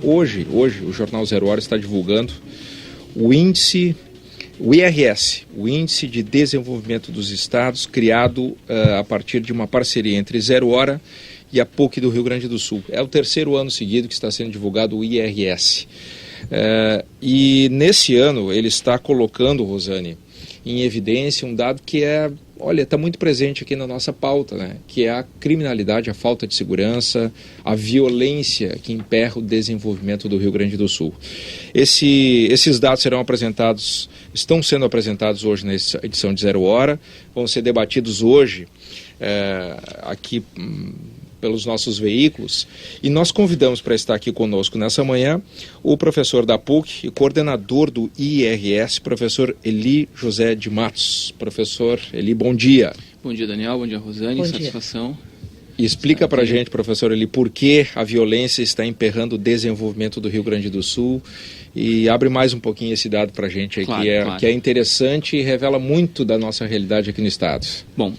hoje o Jornal Zero Hora está divulgando o índice, o IRS, o Índice de Desenvolvimento dos Estados, criado a partir de uma parceria entre Zero Hora e a PUC do Rio Grande do Sul. É o terceiro ano seguido que está sendo divulgado o IRS. E nesse ano ele está colocando, Rosane, em evidência um dado que está muito presente aqui na nossa pauta, né? Que é a criminalidade, a falta de segurança, a violência que emperra o desenvolvimento do Rio Grande do Sul. Esses dados estão sendo apresentados hoje na edição de Zero Hora, vão ser debatidos hoje aqui pelos nossos veículos, e nós convidamos para estar aqui conosco nessa manhã o professor da PUC e coordenador do IRS, professor Eli José de Matos. Professor Eli, bom dia. Bom dia, Daniel, bom dia, Rosane, satisfação. E explica para a gente, professor Eli, por que a violência está emperrando o desenvolvimento do Rio Grande do Sul, e abre mais um pouquinho esse dado para a gente aí, claro. Que é interessante e revela muito da nossa realidade aqui no estado. Bom,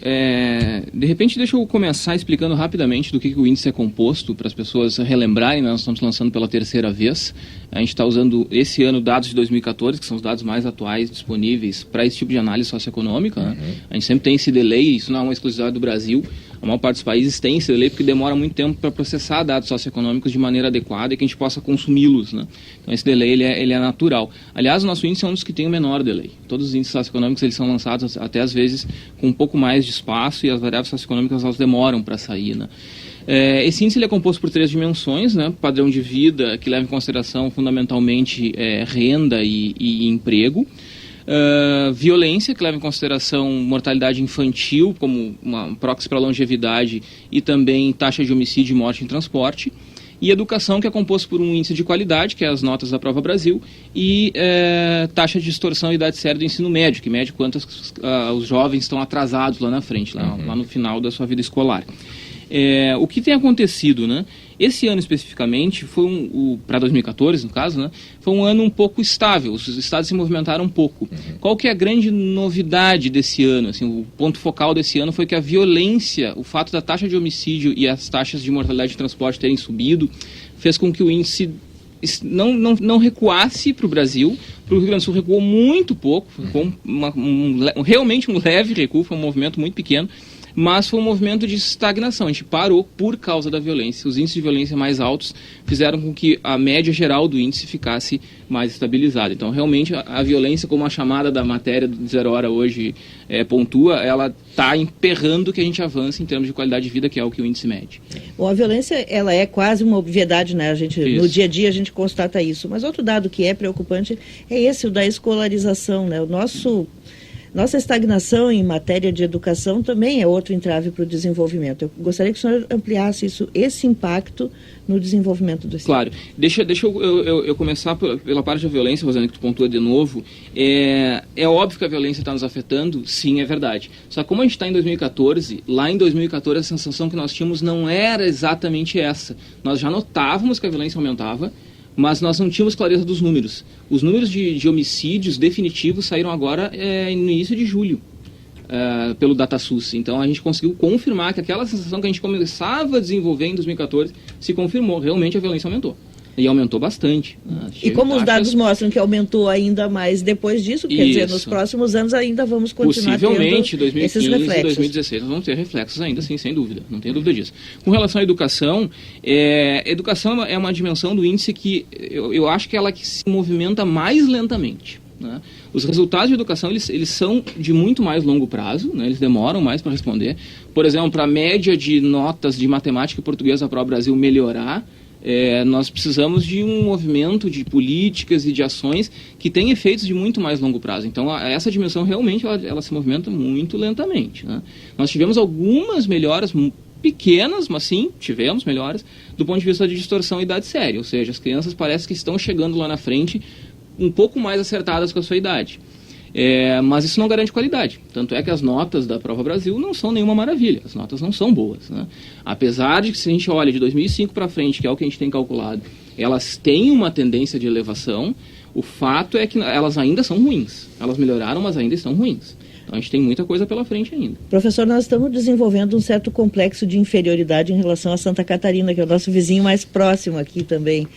de repente deixa eu começar explicando rapidamente do que o índice é composto, para as pessoas relembrarem, né? Nós estamos lançando pela terceira vez, a gente está usando esse ano dados de 2014, que são os dados mais atuais disponíveis para esse tipo de análise socioeconômica, né? A gente sempre tem esse delay, isso não é uma exclusividade do Brasil, a maior parte dos países tem esse delay porque demora muito tempo para processar dados socioeconômicos de maneira adequada e que a gente possa consumi-los, né? Então esse delay ele é natural. Aliás, o nosso índice é um dos que tem o menor delay. Todos os índices socioeconômicos eles são lançados até às vezes com um pouco mais de espaço, e as variáveis socioeconômicas elas demoram para sair, né? Esse índice ele é composto por 3 dimensões, né? Padrão de vida, que leva em consideração fundamentalmente renda e emprego. Violência, que leva em consideração mortalidade infantil como uma proxy para longevidade, e também taxa de homicídio e morte em transporte. E educação, que é composto por um índice de qualidade, que é as notas da Prova Brasil, e taxa de distorção e idade séria do ensino médio, que mede quanto os jovens estão atrasados lá na frente, lá no final da sua vida escolar. O que tem acontecido, né? Esse ano especificamente, para 2014 no caso, né, foi um ano um pouco estável, os estados se movimentaram um pouco. Qual que é a grande novidade desse ano? Assim, o ponto focal desse ano foi que a violência, o fato da taxa de homicídio e as taxas de mortalidade de transporte terem subido, fez com que o índice não recuasse para o Brasil. Para o Rio Grande do Sul recuou muito pouco, com realmente um leve recuo, foi um movimento muito pequeno, mas foi um movimento de estagnação. A gente parou por causa da violência. Os índices de violência mais altos fizeram com que a média geral do índice ficasse mais estabilizada. Então, realmente, a violência, como a chamada da matéria do Zero Hora hoje pontua, ela está emperrando que a gente avance em termos de qualidade de vida, que é o que o índice mede. Bom, a violência ela é quase uma obviedade, né? No dia a dia a gente constata isso. Mas outro dado que é preocupante é esse, o da escolarização, né? Nossa estagnação em matéria de educação também é outro entrave para o desenvolvimento. Eu gostaria que o senhor ampliasse esse impacto no desenvolvimento do Estado. Claro. Deixa eu começar pela parte da violência, Rosane, que tu pontua de novo. É óbvio que a violência está nos afetando, sim, é verdade. Só que como a gente está em 2014, lá em 2014 a sensação que nós tínhamos não era exatamente essa. Nós já notávamos que a violência aumentava, mas nós não tínhamos clareza dos números. Os números de homicídios definitivos saíram agora no início de julho, pelo DataSUS. Então a gente conseguiu confirmar que aquela sensação que a gente começava a desenvolver em 2014 se confirmou. Realmente a violência aumentou. E aumentou bastante. E como os dados mostram que aumentou ainda mais depois disso, quer dizer, nos próximos anos ainda vamos continuar possivelmente, tendo 2015 esses reflexos. 2016, nós vamos ter reflexos ainda, sim, sem dúvida. Não tenho dúvida disso. Com relação à educação, educação é uma dimensão do índice que eu acho que é ela que se movimenta mais lentamente, né? Os resultados de educação, eles são de muito mais longo prazo, né? Eles demoram mais para responder. Por exemplo, a média de notas de matemática e português da Prova Brasil melhorar, nós precisamos de um movimento de políticas e de ações que tem efeitos de muito mais longo prazo. Então, essa dimensão realmente ela se movimenta muito lentamente, né? Nós tivemos algumas melhoras pequenas, mas sim, tivemos melhoras do ponto de vista de distorção e idade séria. Ou seja, as crianças parece que estão chegando lá na frente um pouco mais acertadas com a sua idade. Mas isso não garante qualidade. Tanto é que as notas da Prova Brasil não são nenhuma maravilha. As notas não são boas, né? Apesar de que, se a gente olha de 2005 para frente, que é o que a gente tem calculado, elas têm uma tendência de elevação, o fato é que elas ainda são ruins. Elas melhoraram, mas ainda estão ruins. Então a gente tem muita coisa pela frente ainda. Professor, nós estamos desenvolvendo um certo complexo de inferioridade em relação a Santa Catarina, que é o nosso vizinho mais próximo aqui também.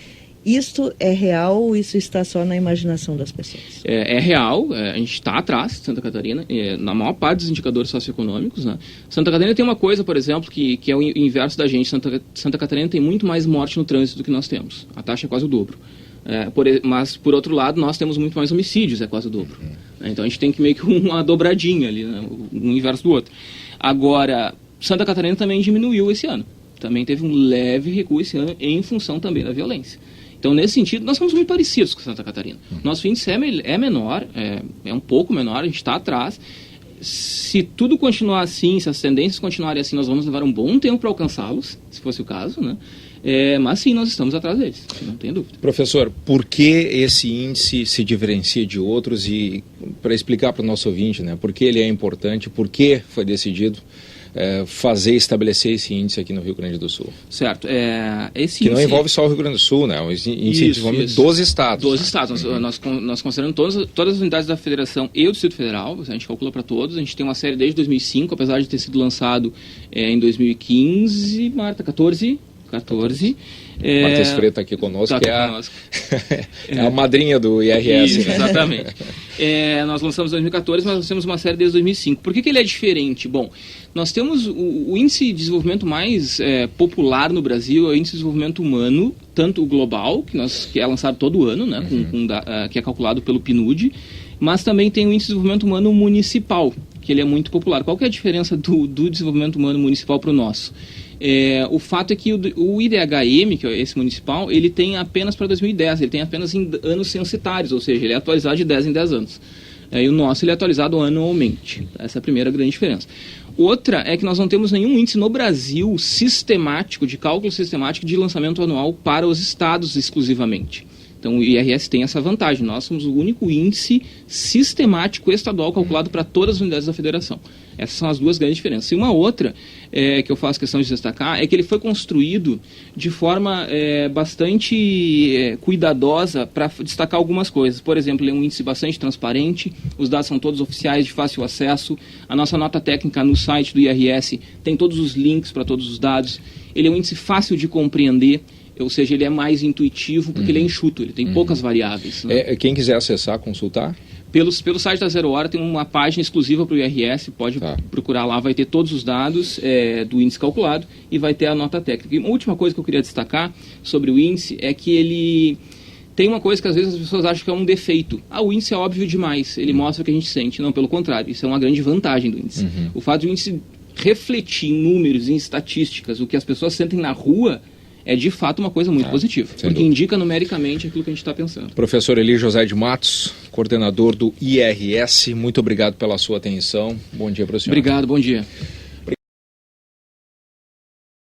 Isto é real ou isso está só na imaginação das pessoas? É real, a gente está atrás de Santa Catarina, na maior parte dos indicadores socioeconômicos, né? Santa Catarina tem uma coisa, por exemplo, que é o inverso da gente. Santa Catarina tem muito mais morte no trânsito do que nós temos. A taxa é quase o dobro. Mas, por outro lado, nós temos muito mais homicídios, é quase o dobro. Então a gente tem que meio que uma dobradinha ali, né? Um inverso do outro. Agora, Santa Catarina também diminuiu esse ano. Também teve um leve recuo esse ano em função também da violência. Então, nesse sentido, nós somos muito parecidos com Santa Catarina. Nosso índice é menor, é um pouco menor, a gente está atrás. Se tudo continuar assim, se as tendências continuarem assim, nós vamos levar um bom tempo para alcançá-los, se fosse o caso, né? Mas sim, nós estamos atrás deles, não tem dúvida. Professor, por que esse índice se diferencia de outros e, para explicar para o nosso ouvinte, né, por que ele é importante, por que foi decidido estabelecer esse índice aqui no Rio Grande do Sul? Certo. Esse que não envolve só o Rio Grande do Sul, né? Um índice de desenvolvimento dos estados. Dos estados. Nós consideramos todas as unidades da Federação e o Distrito Federal, a gente calcula para todos. A gente tem uma série desde 2005, apesar de ter sido lançado em 2015, Marta, 14. Marta Esfreto está aqui conosco, é a madrinha do IRS. Isso, né? Exatamente. Nós lançamos em 2014, mas nós temos uma série desde 2005. Por que ele é diferente? Bom, nós temos o índice de desenvolvimento mais popular no Brasil, é o índice de desenvolvimento humano, tanto o global, que é lançado todo ano, né, que é calculado pelo PNUD, mas também tem o índice de desenvolvimento humano municipal, que ele é muito popular. Qual que é a diferença do desenvolvimento humano municipal para o nosso? O fato é que o IDHM, que é esse municipal, ele tem apenas para 2010, ele tem apenas em anos censitários, ou seja, ele é atualizado de 10 em 10 anos. E o nosso ele é atualizado anualmente. Essa é a primeira grande diferença. Outra é que nós não temos nenhum índice no Brasil sistemático, de cálculo sistemático de lançamento anual para os estados exclusivamente. Então o IRS tem essa vantagem, nós somos o único índice sistemático estadual calculado para todas as unidades da federação. Essas são as duas grandes diferenças. E uma outra que eu faço questão de destacar é que ele foi construído de forma bastante cuidadosa para destacar algumas coisas. Por exemplo, ele é um índice bastante transparente, os dados são todos oficiais, de fácil acesso, a nossa nota técnica no site do IRS tem todos os links para todos os dados, ele é um índice fácil de compreender, ou seja, ele é mais intuitivo porque ele é enxuto, ele tem poucas variáveis. Né? Quem quiser acessar, consultar? Pelo site da Zero Hora tem uma página exclusiva para o IRS, pode procurar lá, vai ter todos os dados do índice calculado e vai ter a nota técnica. E uma última coisa que eu queria destacar sobre o índice é que ele tem uma coisa que às vezes as pessoas acham que é um defeito. O índice é óbvio demais, ele mostra o que a gente sente. Não, pelo contrário, isso é uma grande vantagem do índice. O fato do índice refletir em números, em estatísticas, o que as pessoas sentem na rua, é de fato uma coisa muito positiva, porque indica numericamente aquilo que a gente está pensando. Professor Eli José de Matos, coordenador do IRS, muito obrigado pela sua atenção. Bom dia para o senhor. Obrigado, bom dia.